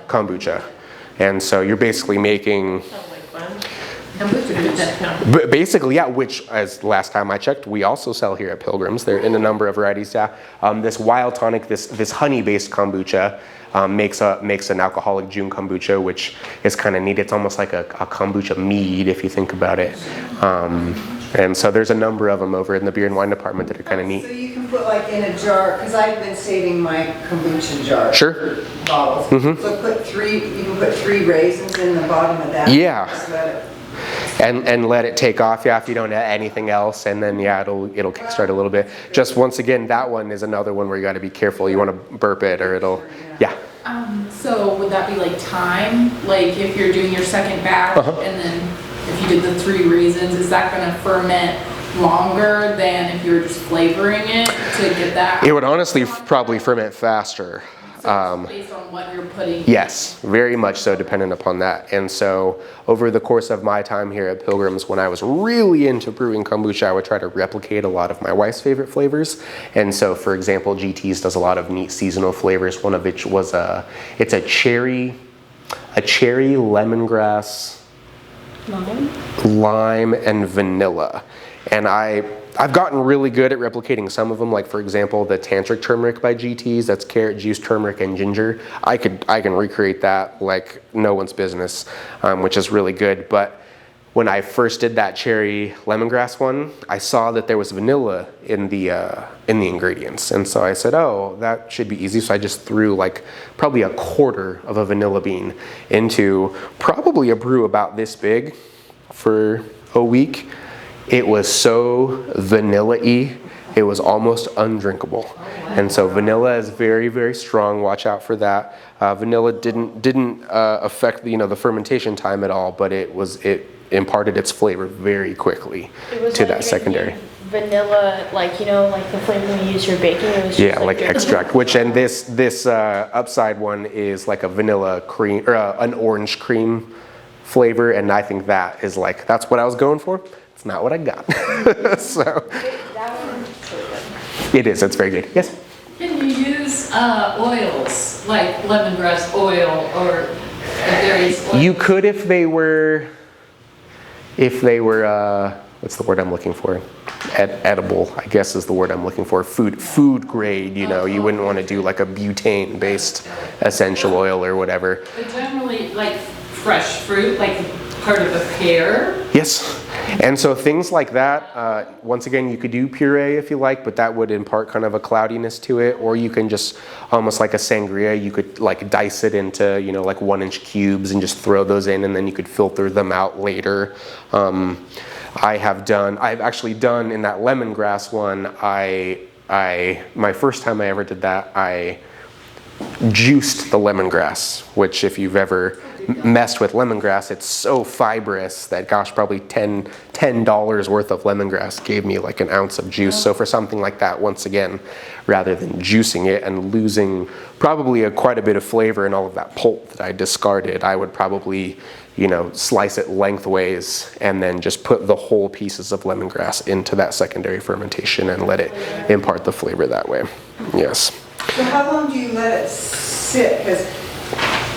kombucha. And so you're basically making, basically, yeah, which as last time I checked, we also sell here at Pilgrim's. They're in a number of varieties. Yeah. This wild tonic, this honey-based kombucha makes an alcoholic June kombucha, which is kind of neat. It's almost like a kombucha mead if you think about it. And so there's a number of them over in the beer and wine department that are kind of So neat. you can put like in a jar, because I've been saving my kombucha jar. Sure. Bottles. So you can put 3 raisins in the bottom of that. Yeah. Just let it- And let it take off, yeah, if you don't add anything else, and then yeah, it'll kickstart a little bit. Just once again, that one is another one where you got to be careful. You want to burp it, or it'll, yeah. So would that be like time? Like if you're doing your second batch and then if you did the 3 raisins, is that gonna ferment longer than if you were just flavoring it to get that? It would honestly probably ferment faster. So it's based on what you're putting. Yes, very much so, dependent upon that. And so over the course of my time here at Pilgrims, when I was really into brewing kombucha, I would try to replicate a lot of my wife's favorite flavors. And so, for example, GT's does a lot of neat seasonal flavors. One of which was it's a cherry lemongrass, lime, and vanilla. And I've gotten really good at replicating some of them, like for example the tantric turmeric by GT's, that's carrot juice, turmeric, and ginger. I can recreate that like no one's business, which is really good. But when I first did that cherry lemongrass one, I saw that there was vanilla in the ingredients, and so I said, oh, that should be easy. So I just threw like probably a quarter of a vanilla bean into probably a brew about this big for a week. It was so vanilla-y, it was almost undrinkable. And so vanilla is very, very strong. Watch out for that. Vanilla didn't affect the fermentation time at all, but it imparted its flavor very quickly to that secondary. Vanilla, like the flavor you use for baking. It was just Yeah, like extract. And this upside one is like a vanilla cream or an orange cream flavor, and I think that is that's what I was going for. It's not what I got. So That one's so good. it is. It's very good. Yes. Can you use oils, like lemongrass oil or various oils? You could if they were what's the word I'm looking for? Edible, I guess is the word I'm looking for. Food grade, you wouldn't want to do like a butane based essential oil or whatever. But generally, like fresh fruit, like part of a pear. Yes. And so things like that, once again, you could do puree if you like, but that would impart kind of a cloudiness to it. Or you can just, almost like a sangria, you could like dice it into, like 1-inch cubes and just throw those in, and then you could filter them out later. I've actually done in that lemongrass one, my first time I ever did that, I juiced the lemongrass, which if you've ever messed with lemongrass, it's so fibrous that gosh, probably $10 worth of lemongrass gave me like an ounce of juice. So for something like that, once again, rather than juicing it and losing probably quite a bit of flavor and all of that pulp that I discarded, I would probably slice it lengthways and then just put the whole pieces of lemongrass into that secondary fermentation and let it impart the flavor that way. Yes. So how long do you let it sit? Because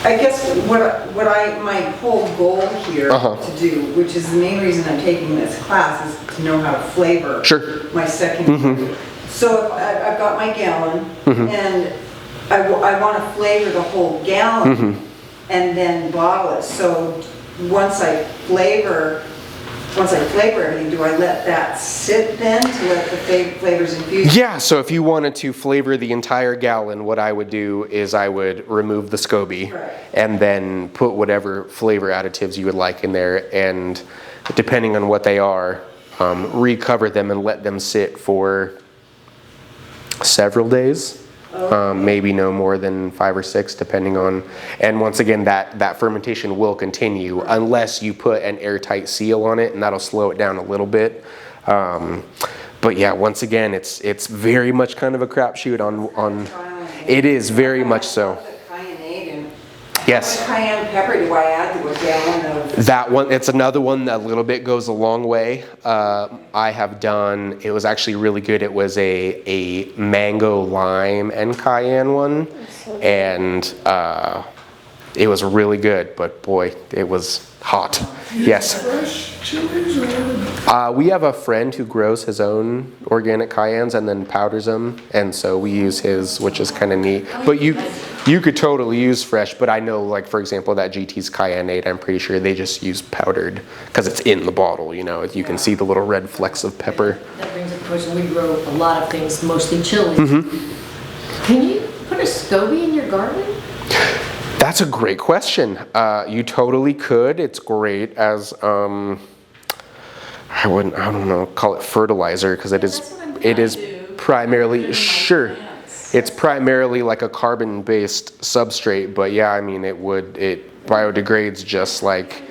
I guess my whole goal here to do, which is the main reason I'm taking this class, is to know how to flavor my second. So if I've got my gallon and I want to flavor the whole gallon and then bottle it. So once I flavor everything, do I let that sit then to let the flavors infuse? Yeah, so if you wanted to flavor the entire gallon, what I would do is I would remove the SCOBY and then put whatever flavor additives you would like in there, and depending on what they are, recover them and let them sit for several days. Maybe no more than 5 or 6, depending on, and once again, that fermentation will continue unless you put an airtight seal on it, and that'll slow it down a little bit. But yeah, once again, it's very much kind of a crapshoot on. It is very much so. Yes. What cayenne pepper do I add to a gallon of? That one, it's another one that a little bit goes a long way. I have done, it was actually really good. It was a mango, lime, and cayenne one. And it was really good, but boy, it was hot. Yes. Fresh chilies or? We have a friend who grows his own organic cayennes and then powders them. And so we use his, which is kind of neat. But You could totally use fresh, but I know, like, for example, that GT's Cayenne, I'm pretty sure they just use powdered because it's in the bottle, you know. You can see the little red flecks of pepper. That brings up a question. We grow a lot of things, mostly chili. Can you put a SCOBY in your garden? That's a great question. You totally could. It's great as, I don't know, call it fertilizer because it is primarily, sure. It's primarily like a carbon-based substrate, but yeah, I mean, it biodegrades just like,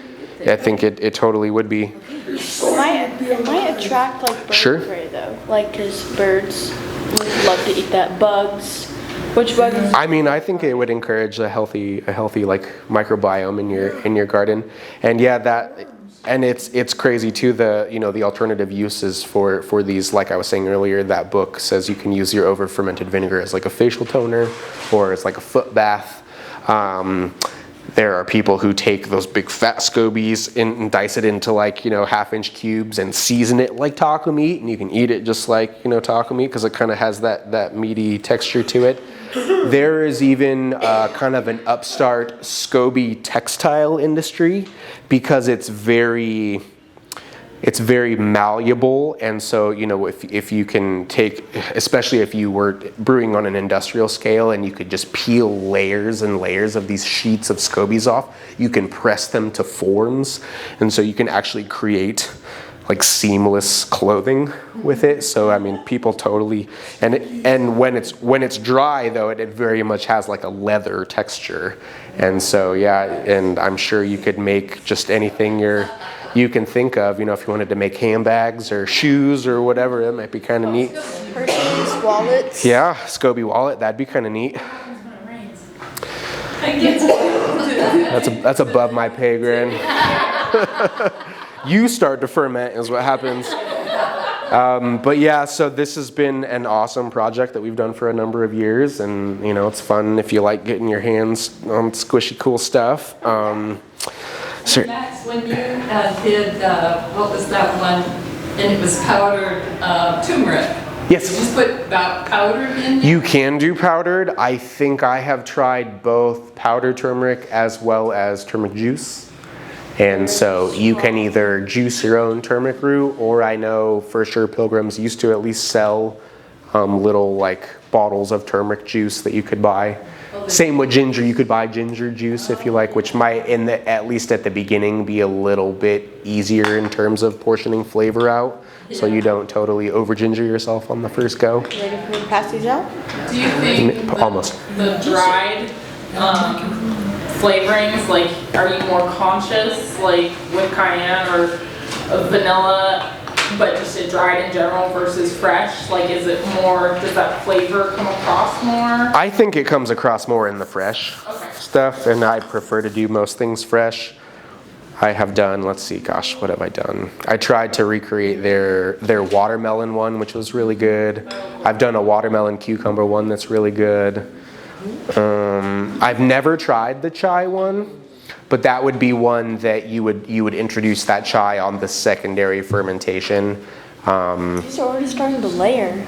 I think it totally would be. It might attract like bird Sure. prey though, like because birds would love to eat that. Bugs. Which bugs? I mean, I think it would encourage a healthy like microbiome in your garden, and yeah, and it's crazy too. The alternative uses for these, like I was saying earlier, that book says you can use your over fermented vinegar as like a facial toner or as like a foot bath. There are people who take those big fat scobies and dice it into like, 1/2-inch cubes and season it like taco meat, and you can eat it just like, taco meat because it kind of has that meaty texture to it. There is even kind of an upstart SCOBY textile industry because it's very malleable, and so if you can take, especially if you were brewing on an industrial scale and you could just peel layers and layers of these sheets of SCOBYs off, you can press them to forms, and so you can actually create like seamless clothing with it. So I mean, people totally, and when it's dry though, it very much has like a leather texture, and so yeah, and I'm sure you could make just anything you can think of, if you wanted to make handbags or shoes or whatever. That might be kind of neat. Purses, wallets. Yeah, SCOBY wallet, that'd be kind of neat. That's above my pay grade. You start to ferment is what happens. But yeah, so this has been an awesome project that we've done for a number of years, and it's fun if you like getting your hands on squishy cool stuff. So Max, when you did, what was that one, and it was powdered turmeric? Yes. Did you just put powdered in there? You can do powdered. I think I have tried both powdered turmeric as well as turmeric juice. And so you can either juice your own turmeric root, or I know for sure Pilgrims used to at least sell little like bottles of turmeric juice that you could buy. Same with ginger, you could buy ginger juice if you like, which might, at least at the beginning, be a little bit easier in terms of portioning flavor out, so you don't totally over ginger yourself on the first go. Ready for me to pass these out? Do you think Almost. the dried flavorings, like, are you more conscious, like with cayenne or vanilla, but just it dried in general versus fresh? Like, is it more, does that flavor come across more? I think it comes across more in the fresh stuff, and I prefer to do most things fresh. I have done, let's see, gosh, what have I done? I tried to recreate their watermelon one, which was really good. I've done a watermelon cucumber one that's really good. I've never tried the chai one, but that would be one that you would introduce that chai on the secondary fermentation. These are already starting to layer.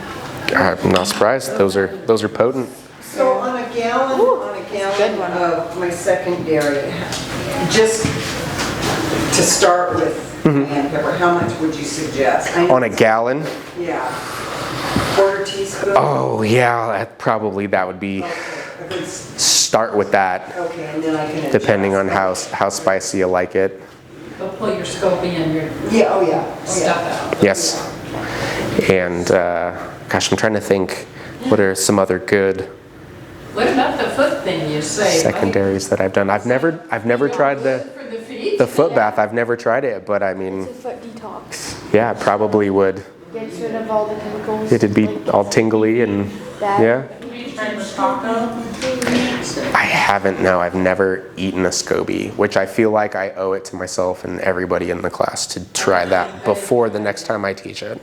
I'm not surprised. Those are potent. So on a gallon of my secondary, just to start with cayenne pepper, how much would you suggest? On a gallon? Yeah. Quarter teaspoon? Oh yeah, that would be. Start with that. Okay, and then I can adjust. Depending on how spicy you like it. Go pull your SCOBY and your stuff out. Yes. And gosh, I'm trying to think. What are some other good What about the foot thing you say? secondaries that I've done? I've never tried the foot bath. I've never tried it, but I mean, It's a foot detox. yeah, it probably would. Gets rid of all the chemicals. It'd be all tingly and Bad. yeah. Have you tried the taco? I haven't. No, I've never eaten a SCOBY, which I feel like I owe it to myself and everybody in the class to try that before the next time I teach it,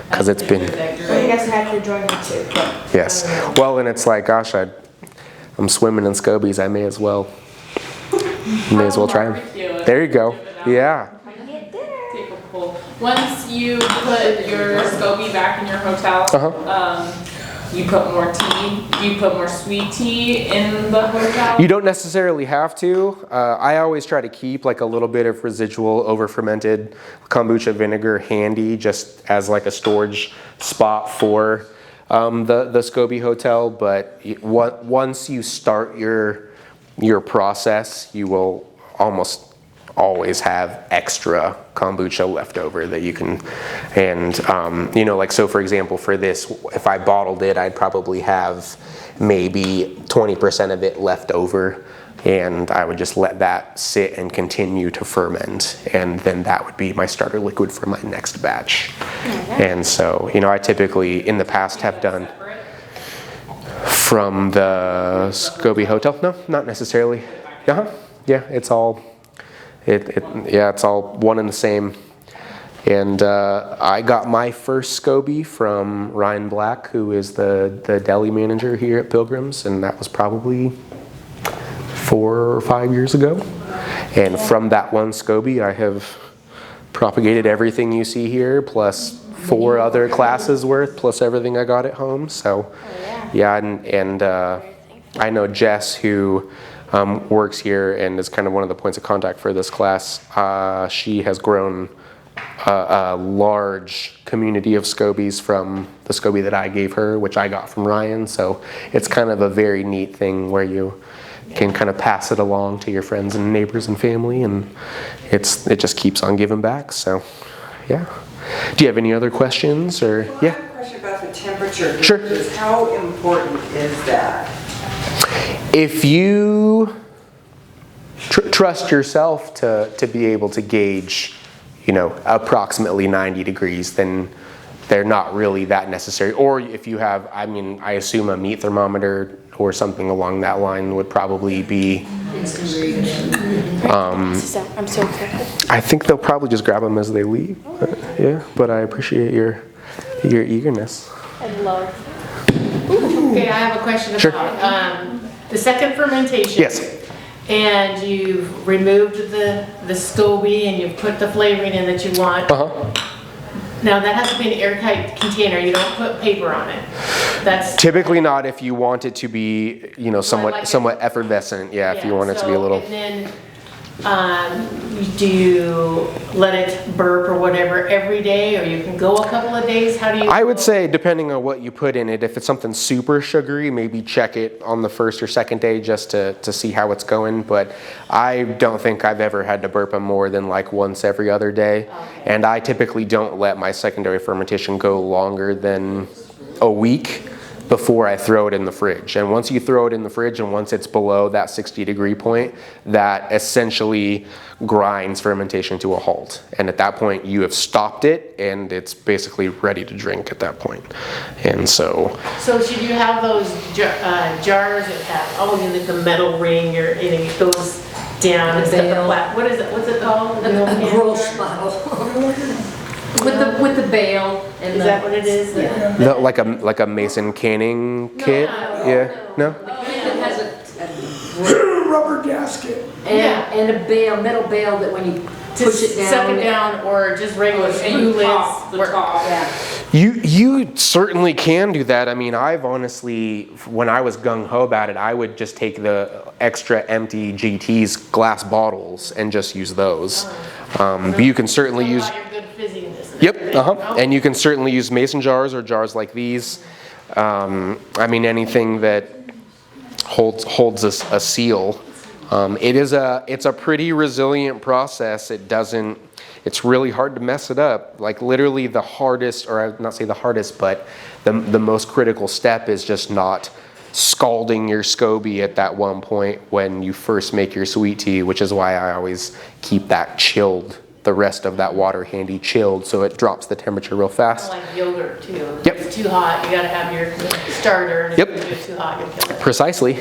because it's been. Well, you guys have to join me too. Yes. Well, and it's like, gosh, I'm swimming in SCOBYs. I may as well try them. Barbecue. There you go. Yeah. Take a pull. Once you put your SCOBY back in your hotel, you put more tea? Do you put more sweet tea in the hotel? You don't necessarily have to. I always try to keep like a little bit of residual over fermented kombucha vinegar handy just as like a storage spot for the SCOBY hotel. But once you start your process, you will almost always have extra kombucha left over that you can, and you know, like, so for example, for this, if I bottled it, I'd probably have maybe 20% of it left over, and I would just let that sit and continue to ferment, and then that would be my starter liquid for my next batch. And so, you know, I typically in the past have done from the SCOBY hotel. No, not necessarily. Yeah, it's all it's all one and the same. And I got my first SCOBY from Ryan Black, who is the deli manager here at Pilgrims, and that was probably 4 or 5 years ago. And from that one SCOBY, I have propagated everything you see here, plus 4 other classes worth, plus everything I got at home. So, yeah, and I know Jess, who works here and is kind of one of the points of contact for this class. She has grown a large community of SCOBYs from the SCOBY that I gave her, which I got from Ryan. So it's kind of a very neat thing where you can kind of pass it along to your friends and neighbors and family, and it just keeps on giving back. So, yeah. Do you have any other questions, or Well, I have a question about the temperature. Sure. How important is that? If you trust yourself to be able to gauge, you know, approximately 90 degrees, then they're not really that necessary. Or if you have, I mean, I assume a meat thermometer or something along that line would probably be. I'm so excited. I think they'll probably just grab them as they leave. Yeah, but I appreciate your eagerness. I love. Okay, I have a question Sure. about the second fermentation. Yes. And you've removed the SCOBY and you've put the flavoring in that you want. Now that has to be an airtight container. You don't put paper on it. That's Typically not if you want it to be, you know, like it. somewhat effervescent. Yeah, if you want it to be a little. And then, do you let it burp or whatever every day, or you can go a couple of days? How do you? I would say, depending on what you put in it, if it's something super sugary, maybe check it on the first or second day just to see how it's going. But I don't think I've ever had to burp them more than like once every other day. Okay. And I typically don't let my secondary fermentation go longer than a week before I throw it in the fridge. And once you throw it in the fridge and once it's below that 60-degree point, that essentially grinds fermentation to a halt. And at that point you have stopped it and it's basically ready to drink at that point. And so should you have those jars that have, you need the metal ring, and it goes down instead of the flat, what is it, what's it called? A gross bottle. With the bail and Is that what it is? Yeah. like a mason canning kit? No? It has a Rubber gasket. and a bail, metal bail that when you push it down. Suck it down, or just regular screw lids. The top. Yeah. You certainly can do that. I mean, I've honestly, when I was gung-ho about it, I would just take the extra empty GT's glass bottles and just use those. But you can certainly use. Your good fizziness. Yep, and you can certainly use mason jars or jars like these. I mean, anything that holds a seal. It's a pretty resilient process. It's really hard to mess it up. Like literally the hardest, or I would not say the hardest, but the most critical step is just not scalding your SCOBY at that one point when you first make your sweet tea, which is why I always keep that chilled, the rest of that water handy chilled, so it drops the temperature real fast. Like yogurt too. Yep. If it's too hot, you gotta have your starter, and if Yep. it's too hot, you'll kill it. Precisely.